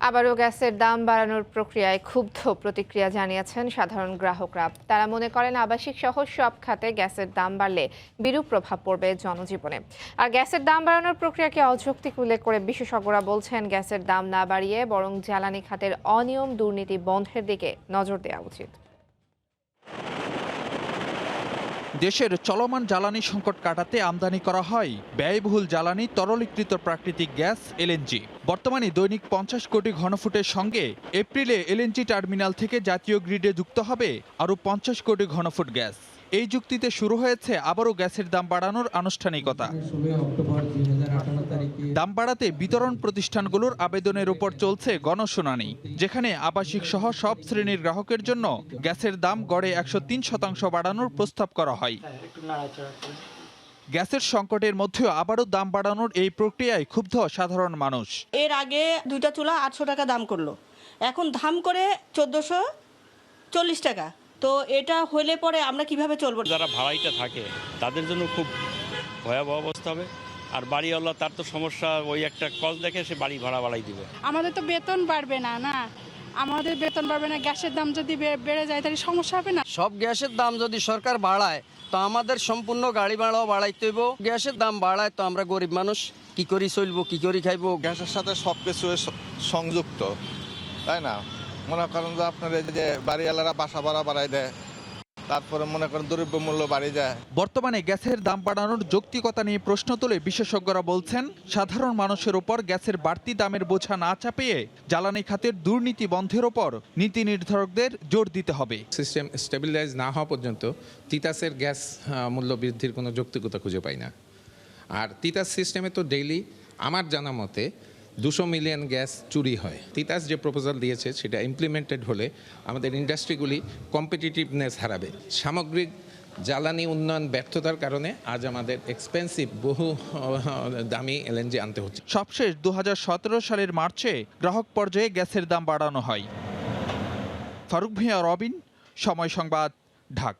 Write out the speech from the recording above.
আবারও গ্যাসের দাম বাড়ানোর প্রক্রিয়ায় ক্ষুব্ধ প্রতিক্রিয়া জানিয়েছেন সাধারণ গ্রাহকরা। তারা মনে করেন আবাসিক সহ সব খাতে গ্যাসের দাম বাড়লে বিরূপ প্রভাব পড়বে জনজীবনে। আর গ্যাসের দাম বাড়ানোর প্রক্রিয়াকে অযৌক্তিক উল্লেখ করে বিশেষজ্ঞরা বলছেন, গ্যাসের দাম না বাড়িয়ে বরং জ্বালানি খাতের অনিয়ম দুর্নীতি বন্ধের দিকে নজর দেওয়া উচিত। দেশের চলমান জ্বালানি সংকট কাটাতে আমদানি করা হয় ব্যয়বহুল জ্বালানি তরলীকৃত প্রাকৃতিক গ্যাস এলএনজি। বর্তমানে দৈনিক 50 কোটি ঘনফুটের সঙ্গে এপ্রিলে এলএনজি টার্মিনাল থেকে জাতীয় গ্রিডে যুক্ত হবে আরও 50 কোটি ঘনফুট গ্যাস। এই যুক্তিতে শুরু হয়েছে আবারও গ্যাসের দাম বাড়ানোর আনুষ্ঠানিকতা। দাম বাড়াতে বিতরণ প্রতিষ্ঠানগুলোর আবেদনের উপর চলছে গণশুনানি, যেখানে আবাসিক সহ সব শ্রেণীর গ্রাহকের জন্য গ্যাসের দাম গড়ে 103% বাড়ানোর প্রস্তাব করা হয়। গ্যাসের সংকটের মধ্যেও আবারও দাম বাড়ানোর এই প্রক্রিয়ায় ক্ষুব্ধ সাধারণ মানুষ। এর আগে 2টা চুলা 800 টাকা দাম করলো, এখন দাম করে 1440 টাকা। তো এটা হলে পরে আমরা কিভাবে চলবো? যারা ভাড়াইতে থাকে তাদের জন্য খুব ভয়াবহ অবস্থা হবে। আর বাড়িওয়ালা তার তো সমস্যা, ওই একটা কল দেখে সে বাড়ি ভাড়া বাড়াই দিবে। আমাদের তো বেতন বাড়বে না, আমাদের বেতন বাড়বে না, গ্যাসের দাম যদি বেড়ে যায় তাহলে সমস্যা হবে না। সব গ্যাসের দাম যদি সরকার বাড়ায় তো আমাদের সম্পূর্ণ গাড়ি ভাড়াও বাড়াইতে হইব। গ্যাসের দাম বাড়ায় তো আমরা গরিব মানুষ কি করি চলবো, কি করি খাইবো? গ্যাসের সাথে সব কিছু সংযুক্ত, তাই না? মনে করেন যে আপনার যে বাড়িওয়ালারা বাসা ভাড়া বাড়াই দেয়, তারপরে মনে করেন দ্রব্যমূল্য বাড়ি যায়। বর্তমানে গ্যাসের দাম বাড়ানোর যৌক্তিকতা নিয়ে প্রশ্ন তুলে বিশেষজ্ঞরা বলছেন, সাধারণ মানুষের উপর গ্যাসের বাড়তি দামের বোঝা না চাপিয়ে জ্বালানি খাতের দুর্নীতি বন্ধের ওপর নীতি নির্ধারকদের জোর দিতে হবে। সিস্টেম স্টেবিলাইজ না হওয়া পর্যন্ত তিতাসের গ্যাস মূল্য বৃদ্ধির কোনো যৌক্তিকতা খুঁজে পাই না। আর তিতাস সিস্টেমে তো ডেইলি আমার জানা মতে 200 মিলিয়ন গ্যাস চুরি হয়। তিতাস যে প্রপোজাল দিয়েছে সেটা ইমপ্লিমেন্টেড হলে আমাদের ইন্ডাস্ট্রিগুলি কম্পিটিটিভনেস হারাবে। সামগ্রিক জ্বালানি উন্নয়ন ব্যর্থতার কারণে আজ আমাদের এক্সপেন্সিভ বহু দামি এলএনজি আনতে হচ্ছে। সবশেষ 2017 সালের মার্চে গ্রাহক পর্যায়ে গ্যাসের দাম বাড়ানো হয়। ফারুক ভূঁইয়া, রবিন, সময় সংবাদ, ঢাকা।